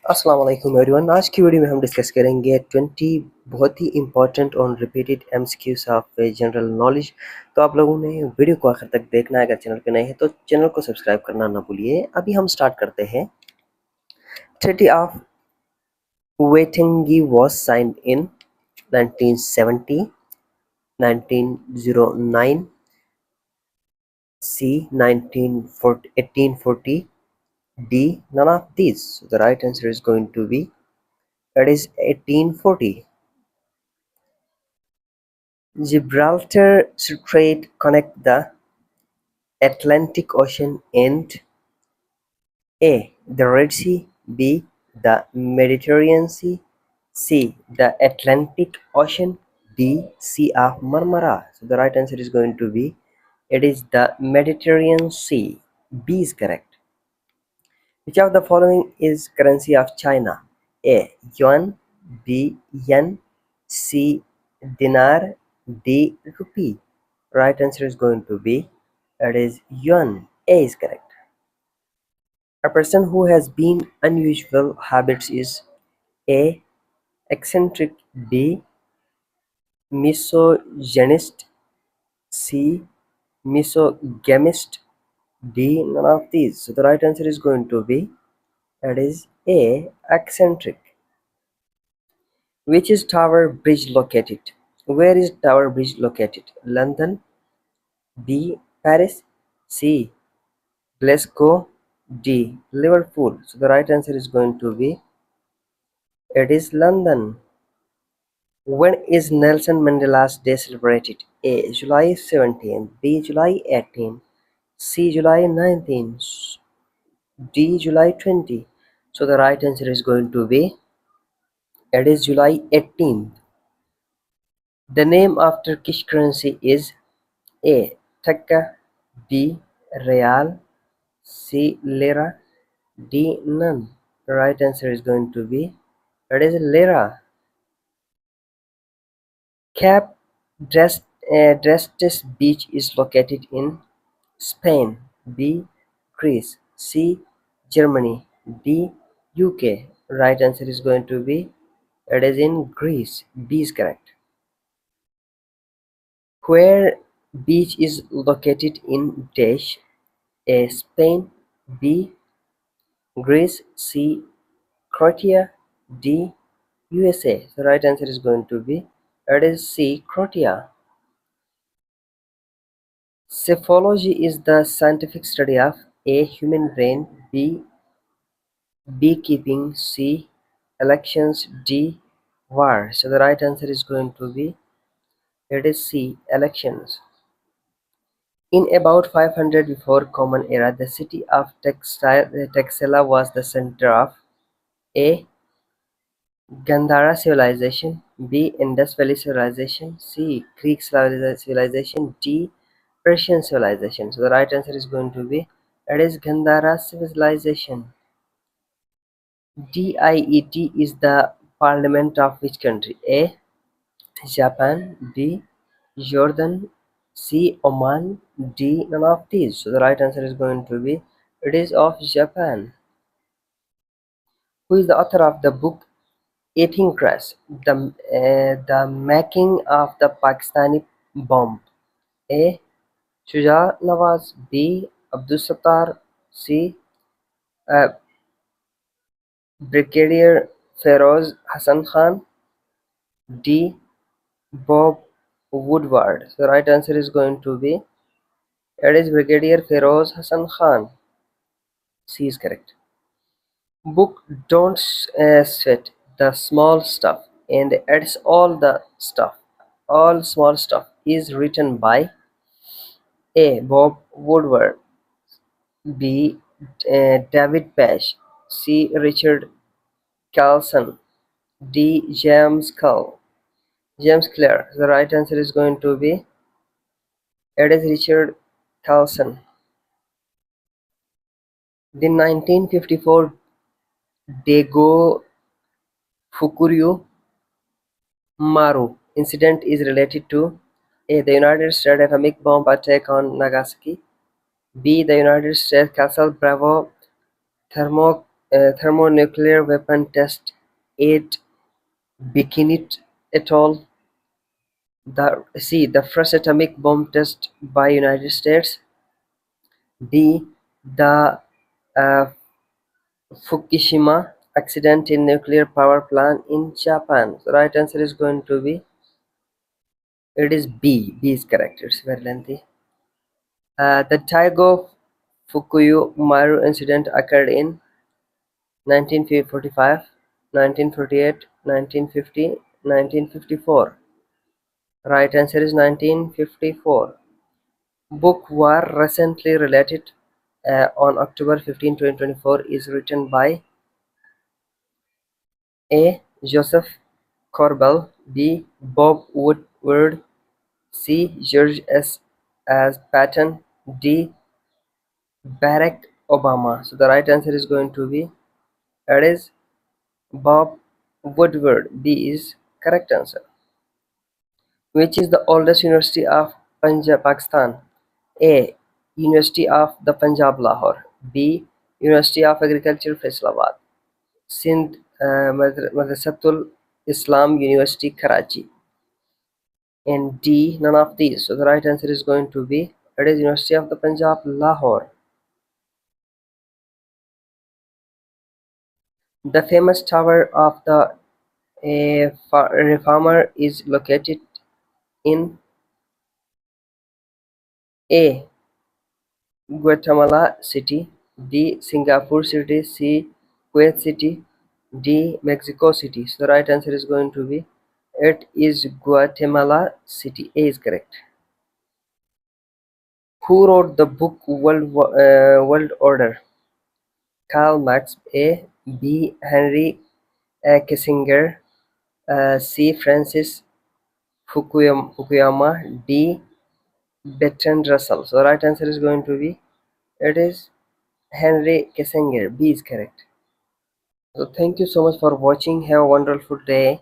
अस्सलाम वालेकुम एवरीवन। आज की वीडियो में हम डिस्कस करेंगे 20 बहुत ही इंपॉर्टेंट और repeated MCQs of general knowledge. तो आप लोगों ने वीडियो को आखिर तक देखना है। अगर चैनल पे नए हैं तो चैनल को सब्सक्राइब करना ना भूलिए। अभी हम स्टार्ट करते हैं। Treaty of Waitangi was signed in 1970, 1909, C 1940, 1840, D none of these. So the right answer is going to be, that is 1840. Gibraltar Strait connect the Atlantic Ocean and A. the Red Sea, B. the Mediterranean Sea, C. the Atlantic Ocean, D. Sea of Marmara. So the right answer is going to be, it is the Mediterranean Sea. B is correct. Which of the following is currency of China? A. Yuan, B. Yen, C. Dinar, D. Rupee. Right answer is going to be, that is yuan. A is correct. A person who has been unusual habits is A. eccentric, B. misogynist, C. misogamist, D. none of these. So the right answer is going to be, that is A. eccentric. Which is Tower Bridge located? Where is Tower Bridge located? London, B. Paris, C. Glasgow, D. Liverpool. So the right answer is going to be, it is London. When is Nelson Mandela's Day celebrated? A. July 17, B. July 18, C. July 19, D. July 20. So the right answer is going to be, it is July 18th. The name of Turkish currency is A. Taka, B. Real, C. Lira, D. None. The right answer is going to be, it is Lira. Cape Drestes Beach is located in Spain, B. Greece, C. Germany, D. UK. Right answer is going to be, it is in Greece. B is correct. Where beach is located in dash? A. Spain, B. Greece, C. Croatia, D. USA. The right answer is going to be, it is C. Croatia. Psephology is the scientific study of A. human brain, B. beekeeping, C. elections, D. war. So the right answer is going to be, it is C. elections. In about 500 before Common Era, the city of Texela was the center of A. Gandhara civilization, B. Indus Valley civilization, C. Greek civilization, D. Persian civilization. So the right answer is going to be, it is Gandhara civilization. DIET is the parliament of which country? A. Japan, B. Jordan, C. Oman, D. none of these. So the right answer is going to be, it is of Japan. Who is the author of the book Eating Crash, the making of the Pakistani bomb? A. Shuja Nawaz, B. Abdul Sattar, C. uh, Brigadier Feroz Hassan Khan, D. Bob Woodward. So the right answer is going to be, it is Brigadier Feroz Hassan Khan. C is correct. Book Don't Sweat the Small Stuff and It's All the Stuff, All Small Stuff is written by A. Bob Woodward, B. David Pash, C. Richard Carlson, D. James Clear. The right answer is going to be, it is Richard Carlson. The 1954 Dago Fukuryu Maru incident is related to A. the United States atomic bomb attack on Nagasaki, B. the United States Castle Bravo thermonuclear weapon test, 8. Bikinit et al. The first atomic bomb test by United States. D. The uh, Fukushima accident in nuclear power plant in Japan. The right answer is going to be, it is B. B is correct. It's very lengthy. The Taigo Fukuyu Maru incident occurred in 1945, 1948, 1950, 1954. Right answer is 1954. Book War recently related on October 15, 2024 is written by A. Joseph Corbell, B. Bob Woodward, C. George S. as Patton, D. Barack Obama. So the right answer is going to be, it is Bob Woodward. B is correct answer. Which is the oldest university of Punjab, Pakistan? A. University of the Punjab, Lahore. B. University of Agriculture, Faisalabad. Sindh Madrasatul Islam University, Karachi. And D. None of these. So the right answer is going to be, it is University of the Punjab, Lahore. The famous tower of the reformer is located in A. Guatemala City, B. Singapore City, C. Kuwait City, D. Mexico City. So the right answer is going to be, it is Guatemala City. A is correct. Who wrote the book World Order? Karl Marx. A. B. Henry Kissinger, C. Francis Fukuyama, D. Bertrand Russell. So the right answer is going to be, it is Henry Kissinger. B is correct. So thank you so much for watching. Have a wonderful day.